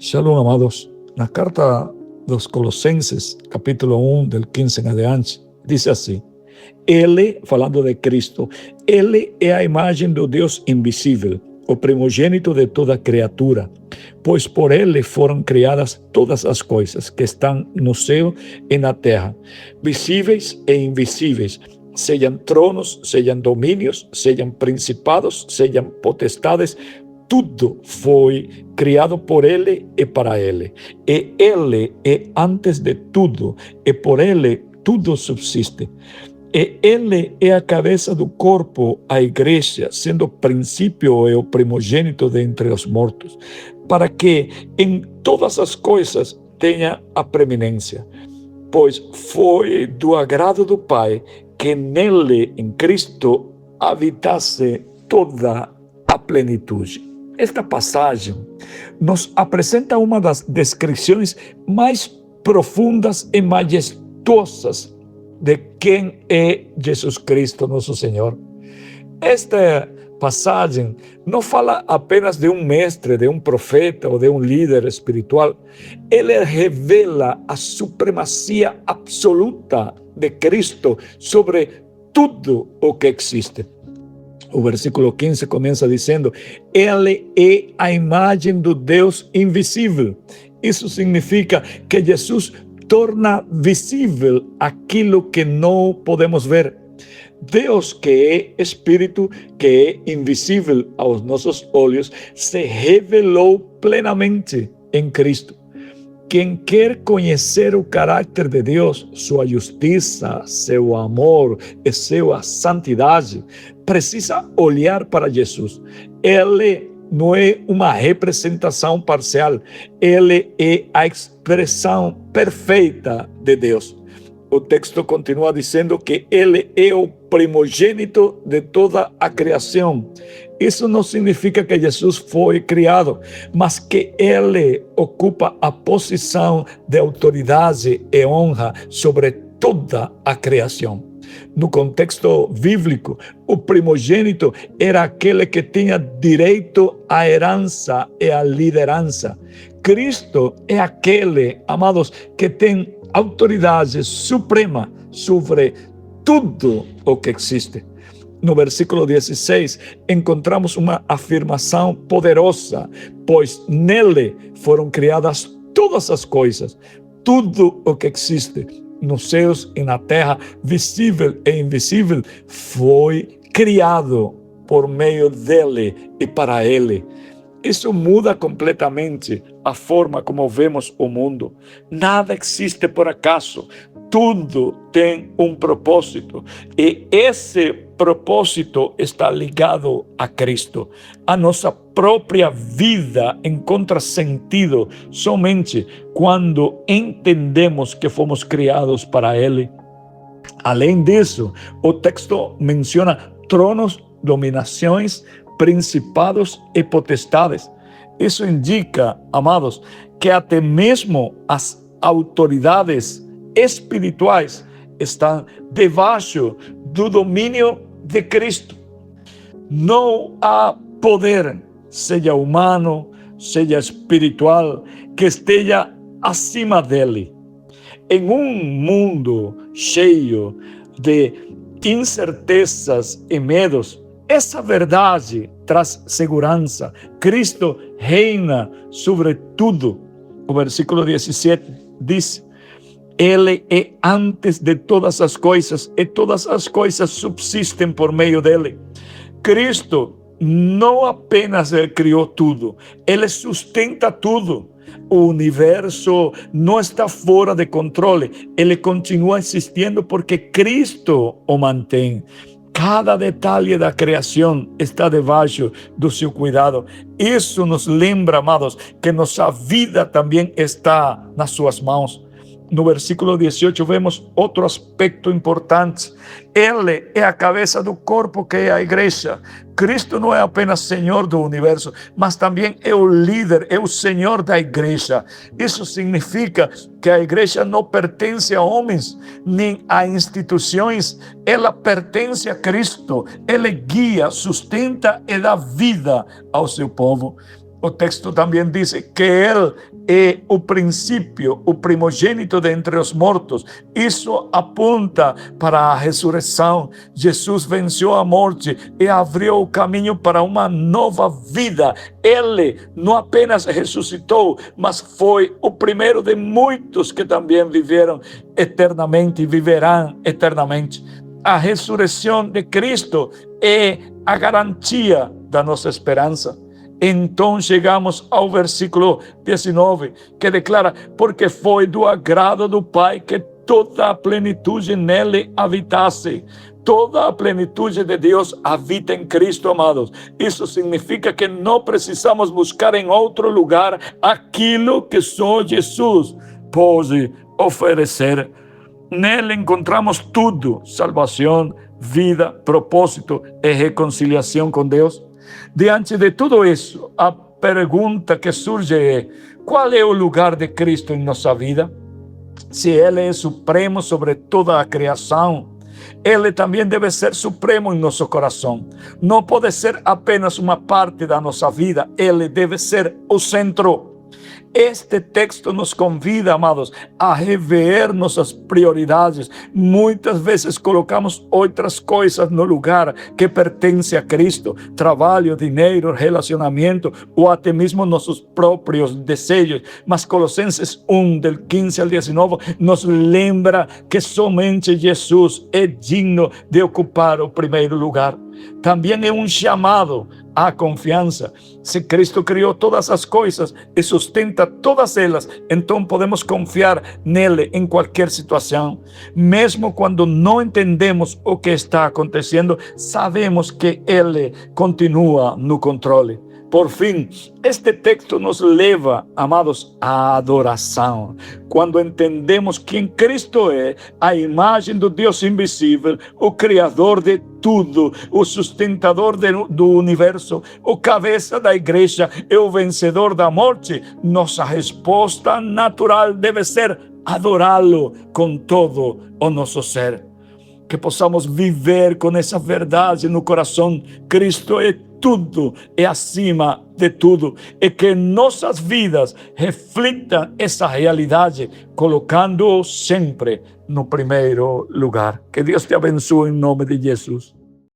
Shalom, amados. Na carta dos Colossenses, capítulo 1, del 15 em adiante, diz assim: Ele, falando de Cristo, Ele é a imagem do Deus invisível, o primogênito de toda criatura, pois por Ele foram criadas todas as coisas que estão no céu e na terra, visíveis e invisíveis, sejam tronos, sejam domínios, sejam principados, sejam potestades. Tudo foi criado por Ele e para Ele. E Ele é antes de tudo, e por Ele tudo subsiste. E Ele é a cabeça do corpo, a igreja, sendo o princípio e o primogênito de entre os mortos, para que em todas as coisas tenha a preeminência. Pois foi do agrado do Pai que nele, em Cristo, habitasse toda a plenitude. Esta passagem nos apresenta uma das descrições mais profundas e majestosas de quem é Jesus Cristo, nosso Senhor. Esta passagem não fala apenas de um mestre, de um profeta ou de um líder espiritual. Ele revela a supremacia absoluta de Cristo sobre tudo o que existe. O versículo 15 começa dizendo: Ele é a imagem do Deus invisível. Isso significa que Jesus torna visível aquilo que não podemos ver. Deus, que é Espírito, que é invisível aos nossos olhos, se revelou plenamente em Cristo. Quem quer conhecer o caráter de Deus, sua justiça, seu amor e sua santidade, precisa olhar para Jesus. Ele não é uma representação parcial, ele é a expressão perfeita de Deus. O texto continua dizendo que ele é o primogênito de toda a criação. Isso não significa que Jesus foi criado, mas que ele ocupa a posição de autoridade e honra sobre toda a criação. No contexto bíblico, o primogênito era aquele que tinha direito à herança e à liderança. Cristo é aquele, amados, que tem autoridade suprema sobre tudo o que existe. No versículo 16, encontramos uma afirmação poderosa, pois nele foram criadas todas as coisas, tudo o que existe nos céus e na terra, visível e invisível, foi criado por meio dele e para ele. Isso muda completamente a forma como vemos o mundo. Nada existe por acaso. Tudo tem um propósito. E esse propósito está ligado a Cristo. A nossa própria vida encontra sentido somente quando entendemos que fomos criados para Ele. Além disso, o texto menciona tronos, dominações, principados e potestades. Isso indica, amados, que até mesmo as autoridades espirituais estão debaixo do domínio de Cristo. Não há poder, seja humano, seja espiritual, que esteja acima dele. Em um mundo cheio de incertezas e medos, essa verdade traz segurança. Cristo reina sobre tudo. O versículo 17 diz: Ele é antes de todas as coisas, e todas as coisas subsistem por meio dele. Cristo não apenas criou tudo, ele sustenta tudo. O universo não está fora de controle, ele continua existindo porque Cristo o mantém. Cada detalhe da criação está debaixo do seu cuidado. Isso nos lembra, amados, que nossa vida também está nas suas mãos. No versículo 18 vemos outro aspecto importante. Ele é a cabeça do corpo, que é a igreja. Cristo não é apenas Senhor do universo, mas também é o líder, é o Senhor da igreja. Isso significa que a igreja não pertence a homens, nem a instituições. Ela pertence a Cristo. Ele guia, sustenta e dá vida ao seu povo. O texto também diz que Ele é o princípio, o primogênito de entre os mortos. Isso aponta para a ressurreição. Jesus venceu a morte e abriu o caminho para uma nova vida. Ele não apenas ressuscitou, mas foi o primeiro de muitos que também viveram eternamente e viverão eternamente. A ressurreição de Cristo é a garantia da nossa esperança. Então chegamos ao versículo 19, que declara: porque foi do agrado do Pai que toda a plenitude nele habitasse. Toda a plenitude de Deus habita em Cristo, amados. Isso significa que não precisamos buscar em outro lugar aquilo que só Jesus pode oferecer. Nele encontramos tudo: salvação, vida, propósito e reconciliação com Deus. Diante de tudo isso, a pergunta que surge é: qual é o lugar de Cristo em nossa vida? Se Ele é supremo sobre toda a criação, Ele também deve ser supremo em nosso coração. Não pode ser apenas uma parte da nossa vida, Ele deve ser o centro. Este texto nos convida, amados, a rever nossas prioridades. Muitas vezes colocamos outras coisas no lugar que pertence a Cristo: trabalho, dinheiro, relacionamento ou até mesmo nossos próprios desejos. Mas Colossenses 1, del 15 al 19, nos lembra que somente Jesus é digno de ocupar o primeiro lugar. Também é um chamado à confiança. Se Cristo criou todas as coisas e sustenta todas elas, então podemos confiar nele em qualquer situação. Mesmo quando não entendemos o que está acontecendo, sabemos que ele continua no controle. Por fim, este texto nos leva, amados, à adoração. Quando entendemos quem Cristo é, a imagem do Deus invisível, o Criador de tudo, o sustentador do universo, o cabeça da igreja e o vencedor da morte, nossa resposta natural deve ser adorá-lo com todo o nosso ser. Que possamos viver com essa verdade no coração: Cristo é tudo, é acima de tudo, e que nossas vidas reflitam essa realidade, colocando-o sempre no primeiro lugar. Que Deus te abençoe em nome de Jesus.